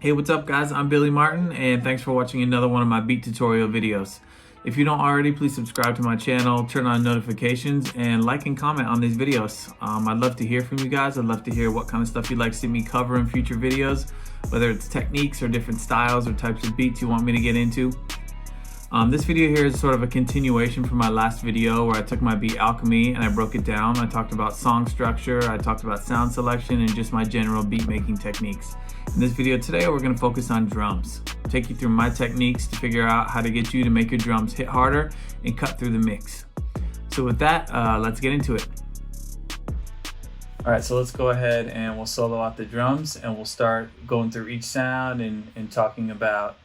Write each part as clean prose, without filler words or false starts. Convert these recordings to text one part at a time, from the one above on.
Hey, what's up guys? I'm Billy Martin and thanks for watching another one of my beat tutorial videos. If you don't already, please subscribe to my channel, turn on notifications, and like and comment on these videos. I'd love to hear from you guys. I'd love to hear what kind of stuff you'd like to see me cover in future videos, whether it's techniques or different styles or types of beats you want me to get into. This video here is sort of a continuation from my last video where I took my beat Alchemy and I broke it down. I talked about song structure, I talked about sound selection, and just my general beat making techniques. In this video today, we're going to focus on drums. I'll take you through my techniques to figure out how to get you to make your drums hit harder and cut through the mix. So with that, let's get into it. All right, so let's go ahead and we'll solo out the drums and we'll start going through each sound and talking about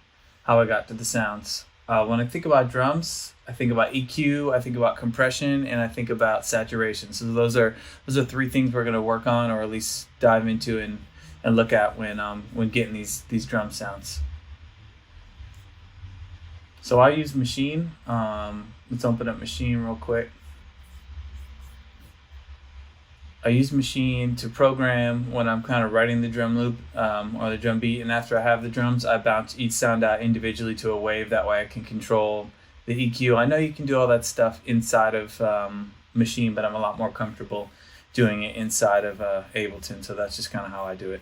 how I got to the sounds. When I think about drums, I think about EQ, I think about compression, and I think about saturation. So those are three things we're going to work on, or at least dive into and look at when getting these drum sounds. So I use Machine. Let's open up Machine real quick. I use Machine to program when I'm kind of writing the drum loop or the drum beat, and after I have the drums, I bounce each sound out individually to a wave. That way I can control the EQ. I know you can do all that stuff inside of Machine, but I'm a lot more comfortable doing it inside of Ableton, so that's just kind of how I do it.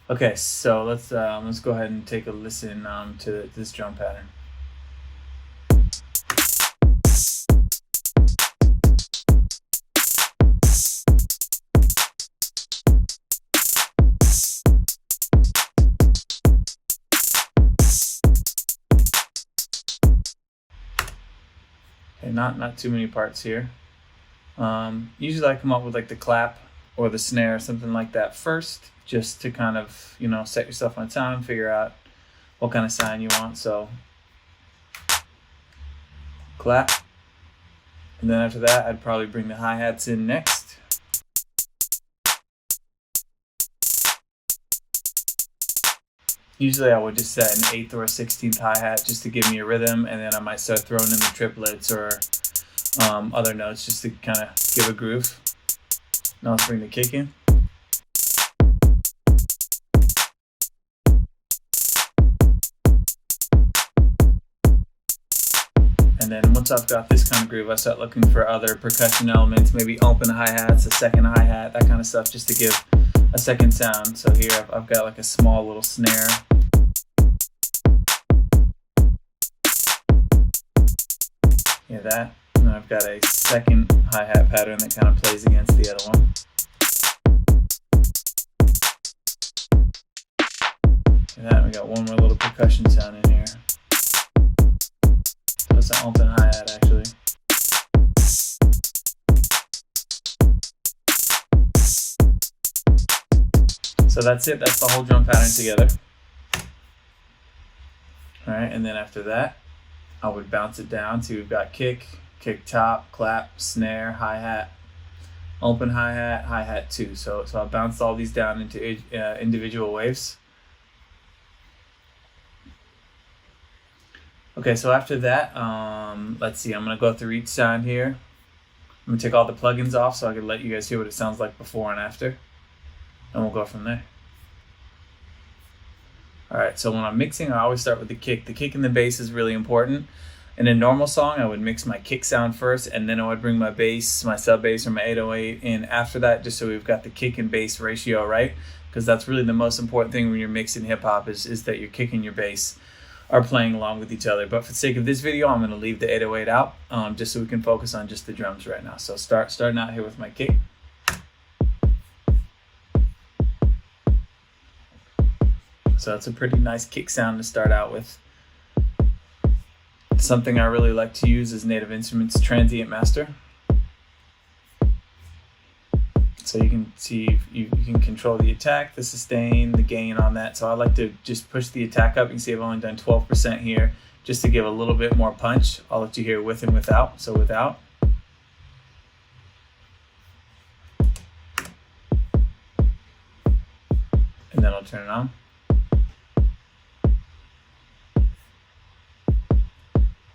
Okay, so let's go ahead and take a listen to this drum pattern. Okay, not too many parts here. Usually I come up with like the clap or the snare, something like that first, just to kind of, set yourself on time, figure out what kind of sound you want. So clap, and then after that I'd probably bring the hi-hats in next. Usually I would just set an 8th or a 16th hi-hat just to give me a rhythm, and then I might start throwing in the triplets or other notes just to kind of give a groove. Now let's bring the kick in. And then once I've got this kind of groove, I start looking for other percussion elements, maybe open hi-hats, a second hi-hat, that kind of stuff, just to give a second sound. So here I've got like a small little snare. Yeah, that. And then I've got a second hi-hat pattern that kind of plays against the other one. And that, we got one more little percussion sound in here. So it's an open hi-hat actually. So that's it, that's the whole drum pattern together. All right, and then after that, I would bounce it down to, we've got kick, kick top, clap, snare, hi-hat, open hi-hat, hi-hat 2. So I bounced all these down into individual waves. Okay, so after that, let's see, I'm gonna go through each sound here. I'm gonna take all the plugins off so I can let you guys hear what it sounds like before and after. And we'll go from there. All right, so when I'm mixing, I always start with the kick. The kick and the bass is really important. In a normal song, I would mix my kick sound first, and then I would bring my bass, my sub bass or my 808 in after that, just so we've got the kick and bass ratio right, because that's really the most important thing when you're mixing hip hop is that your kick and your bass are playing along with each other. But for the sake of this video, I'm gonna leave the 808 out, just so we can focus on just the drums right now. So starting out here with my kick. So that's a pretty nice kick sound to start out with. Something I really like to use is Native Instruments Transient Master. So you can see you can control the attack, the sustain, the gain on that. So I like to just push the attack up. You can see I've only done 12% here just to give a little bit more punch. I'll let you hear with and without. So without. And then I'll turn it on.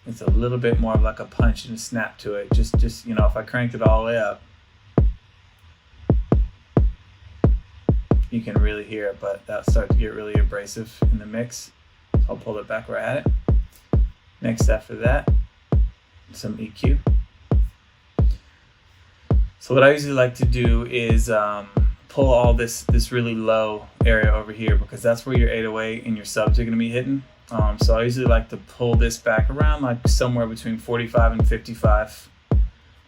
It's a little bit more of like a punch and a snap to it. Just if I cranked it all the way up, you can really hear it, but that'll start to get really abrasive in the mix. So I'll pull it back where I had it. Next after that, some EQ. So what I usually like to do is pull all this really low area over here, because that's where your 808 and your subs are going to be hitting. So I usually like to pull this back around like somewhere between 45 and 55,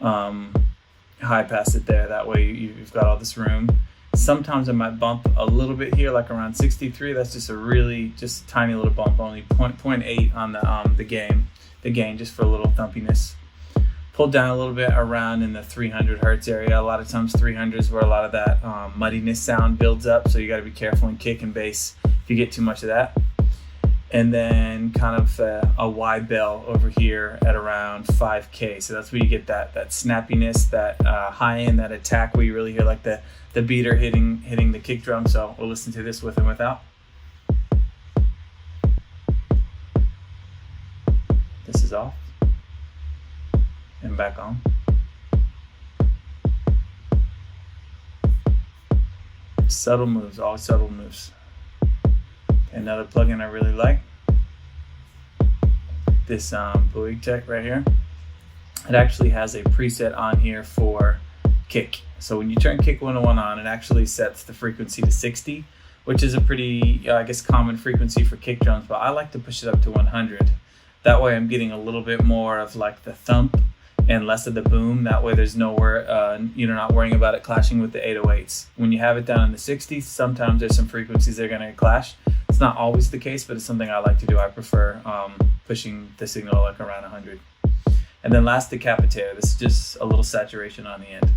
high past it there. That way you've got all this room. Sometimes I might bump a little bit here, like around 63. That's just a really tiny little bump, only 0.8 on the gain, just for a little thumpiness. Pull down a little bit around in the 300 hertz area. A lot of times 300 is where a lot of that muddiness sound builds up, so you got to be careful in kick and bass if you get too much of that. And then kind of a wide bell over here at around 5K. So that's where you get that snappiness, that high end, that attack where you really hear like the beater hitting the kick drum. So we'll listen to this with and without. This is off and back on. Subtle moves, always subtle moves. Another plugin I really like, this Bouygues Tech right here. It actually has a preset on here for kick. So when you turn Kick 101 on, it actually sets the frequency to 60, which is a pretty, I guess, common frequency for kick drums, but I like to push it up to 100. That way I'm getting a little bit more of like the thump and less of the boom. That way there's nowhere, you're not worrying about it clashing with the 808s. When you have it down in the 60s, sometimes there's some frequencies that are going to clash. It's not always the case, but it's something I like to do. I prefer pushing the signal like around 100. And then last, decapitator. This is just a little saturation on the end.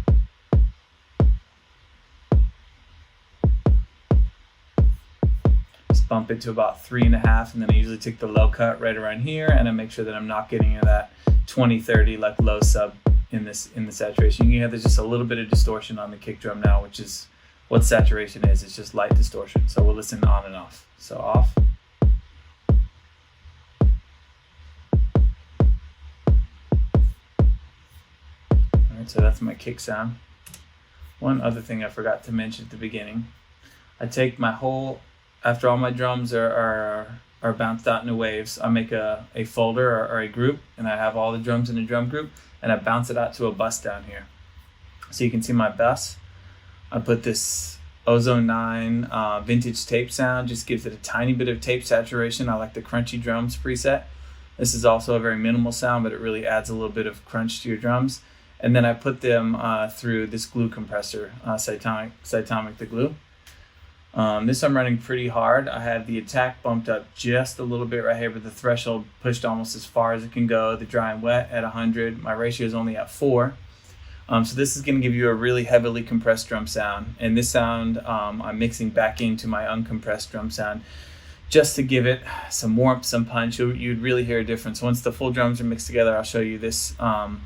Just bump it to about 3.5, and then I usually take the low cut right around here, and I make sure that I'm not getting into that 20-30 like low sub in the saturation. You can hear there's just a little bit of distortion on the kick drum now, which is what saturation is. It's just light distortion. So we'll listen on and off. So off. Alright, so that's my kick sound. One other thing I forgot to mention at the beginning. I take my whole, after all my drums are bounced out into waves, I make a folder or a group, and I have all the drums in a drum group, and I bounce it out to a bus down here. So you can see my bus. I put this Ozone 9 vintage tape sound, just gives it a tiny bit of tape saturation. I like the crunchy drums preset. This is also a very minimal sound, but it really adds a little bit of crunch to your drums. And then I put them through this glue compressor, Cytomic the glue. This I'm running pretty hard. I had the attack bumped up just a little bit right here, but the threshold pushed almost as far as it can go. The dry and wet at 100. My ratio is only at 4. So this is going to give you a really heavily compressed drum sound. And this sound I'm mixing back into my uncompressed drum sound just to give it some warmth, some punch. You'd really hear a difference. Once the full drums are mixed together, I'll show you this on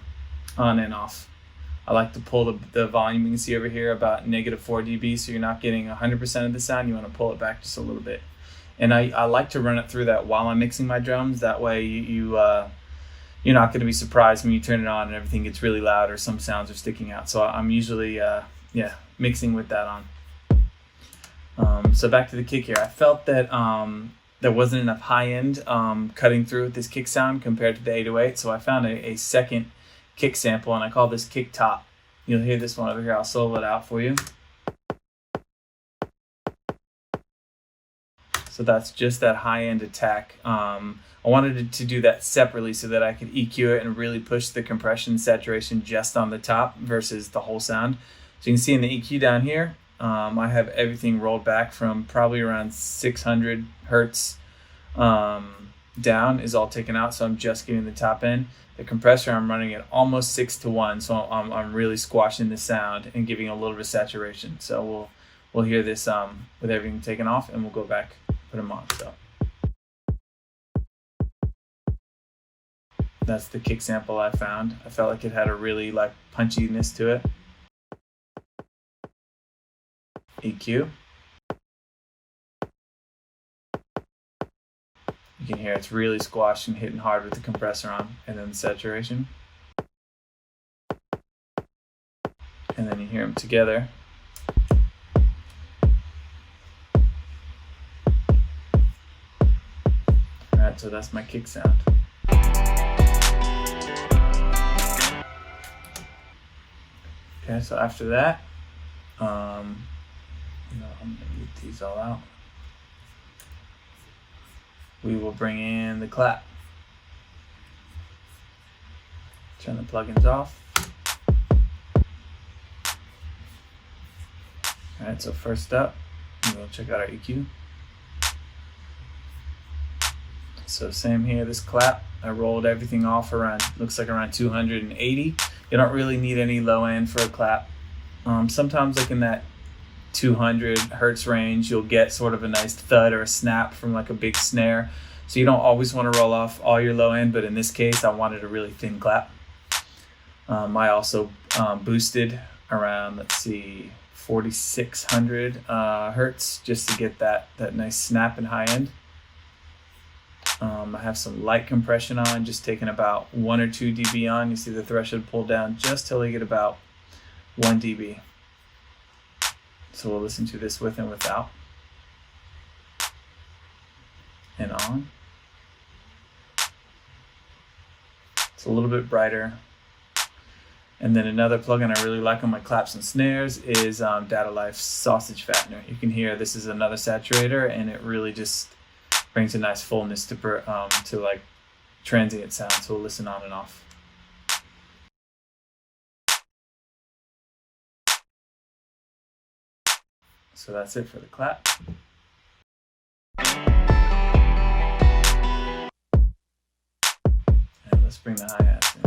and off. I like to pull the volume, you can see over here, about -4 dB, so you're not getting 100% of the sound. You want to pull it back just a little bit. And I like to run it through that while I'm mixing my drums. That way you're not going to be surprised when you turn it on and everything gets really loud or some sounds are sticking out. So I'm usually mixing with that on. So back to the kick here. I felt that there wasn't enough high end cutting through with this kick sound compared to the 808, so I found a second kick sample, and I call this kick top. You'll hear this one over here. I'll solo it out for you. So that's just that high end attack. I wanted to do that separately so that I could EQ it and really push the compression saturation just on the top versus the whole sound. So you can see in the EQ down here, I have everything rolled back from probably around 600 hertz down is all taken out, so I'm just getting the top end. The compressor, I'm running at almost 6-to-1, so I'm really squashing the sound and giving a little bit of saturation. So we'll hear this with everything taken off, and we'll go back, put them on. So that's the kick sample I found. I felt like it had a really like punchiness to it. EQ. You can hear it's really squashed and hitting hard with the compressor on, and then the saturation. And then you hear them together. Alright, so that's my kick sound. Okay, so after that, I'm gonna get these all out. We will bring in the clap. Turn the plugins off. Alright, so first up, we'll check out our EQ. So same here, this clap, I rolled everything off around, looks like around 280. You don't really need any low end for a clap. Sometimes like in that 200 hertz range, you'll get sort of a nice thud or a snap from like a big snare. So you don't always want to roll off all your low end, but in this case, I wanted a really thin clap. I also boosted around, let's see, 4600 hertz just to get that nice snap and high end. I have some light compression on, just taking about 1 or 2 dB on. You see the threshold pulled down just till we get about 1 dB. So we'll listen to this with and without. And on. It's a little bit brighter. And then another plugin I really like on my claps and snares is Data Life's Sausage Fattener. You can hear this is another saturator, and it really just brings a nice fullness to like transient sound. So we'll listen on and off. So that's it for the clap. And let's bring the hi-hats in.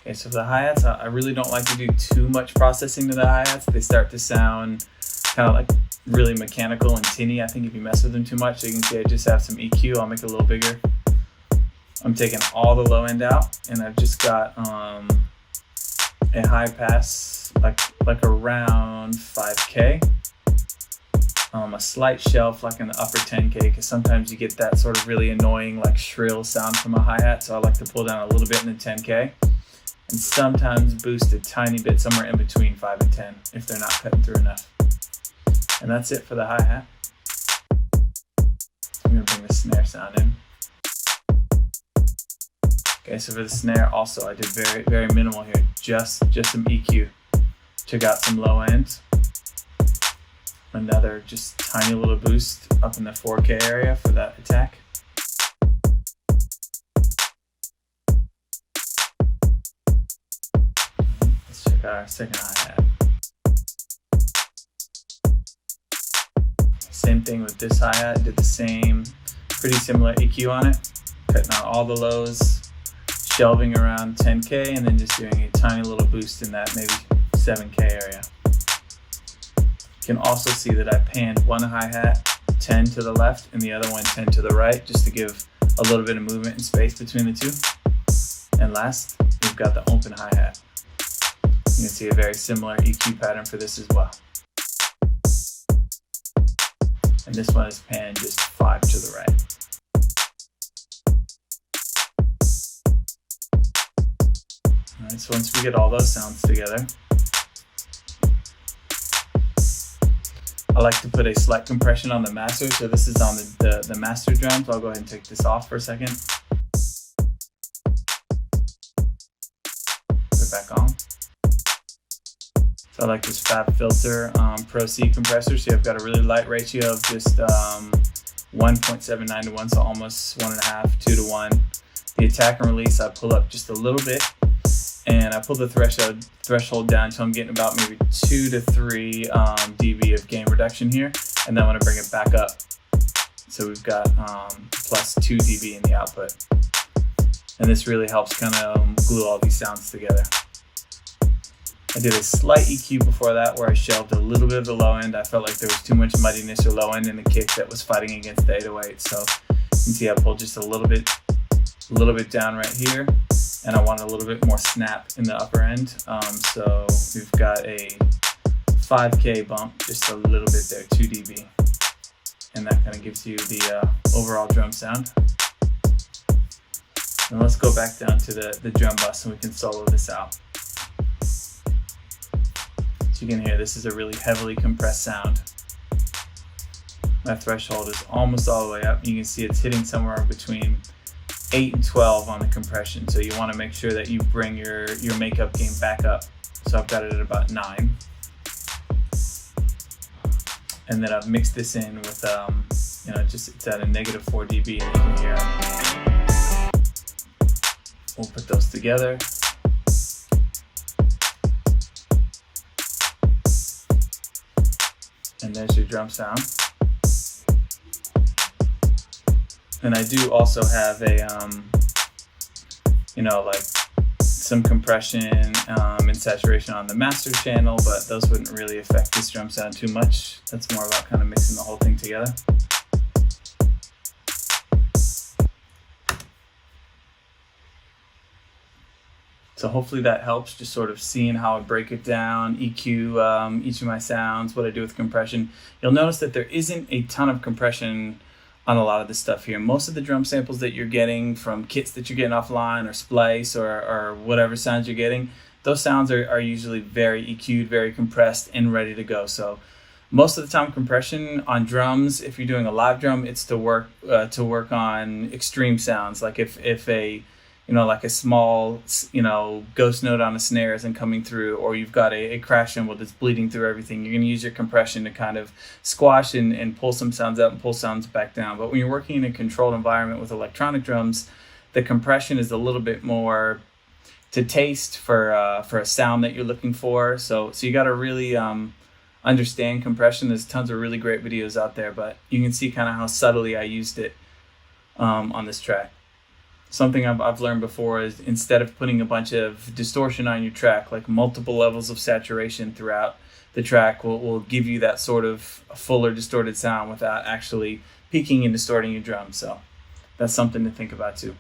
Okay, so for the hi-hats, I really don't like to do too much processing to the hi-hats. They start to sound kind of like really mechanical and tinny. I think if you mess with them too much, so you can see I just have some EQ. I'll make it a little bigger. I'm taking all the low end out, and I've just got a high pass like around 5K. A slight shelf like in the upper 10K, because sometimes you get that sort of really annoying like shrill sound from a hi-hat, so I like to pull down a little bit in the 10K. And sometimes boost a tiny bit somewhere in between 5 and 10 if they're not cutting through enough. And that's it for the hi-hat. I'm going to bring the snare sound in. Okay, so for the snare also I did very, very minimal here. Just some EQ. Took out some low end. Another just tiny little boost up in the 4K area for that attack. Let's check out our second hi-hat. Same thing with this hi-hat, did the same, pretty similar EQ on it, cutting out all the lows, shelving around 10K, and then just doing a tiny little boost in that maybe 7K area. You can also see that I panned one hi-hat 10 to the left and the other one 10 to the right, just to give a little bit of movement and space between the two. And last, we've got the open hi-hat. You can see a very similar EQ pattern for this as well. And this one is panned just 5 to the right. Alright, so once we get all those sounds together, I like to put a slight compression on the master. So this is on the master drums. I'll go ahead and take this off for a second. Put it back on. So I like this FabFilter Pro C compressor. So I've got a really light ratio of just 1.79 to 1, so almost 1.5, 2 to 1. The attack and release, I pull up just a little bit, and I pull the threshold down until I'm getting about maybe 2 to 3 dB of gain reduction here, and then I'm going to bring it back up. So we've got plus 2 dB in the output. And this really helps kind of glue all these sounds together. I did a slight EQ before that where I shelved a little bit of the low end. I felt like there was too much muddiness or low end in the kick that was fighting against the 808. So you can see I pulled just a little bit down right here, and I want a little bit more snap in the upper end. So we've got a 5K bump, just a little bit there, 2 dB. And that kind of gives you the overall drum sound. And let's go back down to the drum bus and we can solo this out. So you can hear this is a really heavily compressed sound. my threshold is almost all the way up. You can see it's hitting somewhere between 8 and 12 on the compression. So you want to make sure that you bring your makeup gain back up. So I've got it at about 9. And then I've mixed this in with, just it's at a -4 dB, and you can hear them. We'll put those together. And there's your drum sound. And I do also have a, like some compression and saturation on the master channel, but those wouldn't really affect this drum sound too much. That's more about kind of mixing the whole thing together. So hopefully that helps, just sort of seeing how I break it down, EQ each of my sounds, what I do with compression. You'll notice that there isn't a ton of compression on a lot of this stuff here. Most of the drum samples that you're getting from kits that you're getting offline or Splice or whatever sounds you're getting, those sounds are usually very EQ'd, very compressed and ready to go. So most of the time gompression on drums, if you're doing a live drum, it's to work on extreme sounds. Like if a like a small, ghost note on a snare isn't coming through, or you've got a crash cymbal that's bleeding through everything, you're going to use your compression to kind of squash and pull some sounds up and pull sounds back down. But when you're working in a controlled environment with electronic drums, the compression is a little bit more to taste for a sound that you're looking for. So you got to really understand compression. There's tons of really great videos out there, but you can see kind of how subtly I used it on this track. Something I've learned before is, instead of putting a bunch of distortion on your track, like multiple levels of saturation throughout the track will give you that sort of fuller distorted sound without actually peaking and distorting your drum. So that's something to think about too.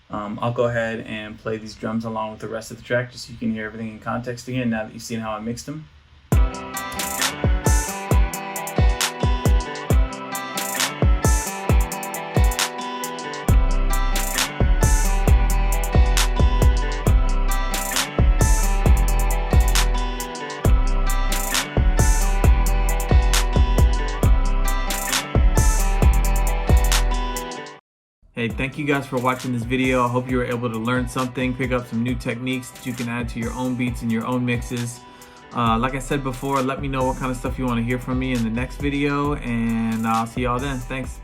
I'll go ahead and play these drums along with the rest of the track just so you can hear everything in context again now that you've seen how I mixed them. Hey, thank you guys for watching this video. I hope you were able to learn something, pick up some new techniques that you can add to your own beats and your own mixes. Like I said before, let me know what kind of stuff you want to hear from me in the next video, and I'll see y'all then. Thanks.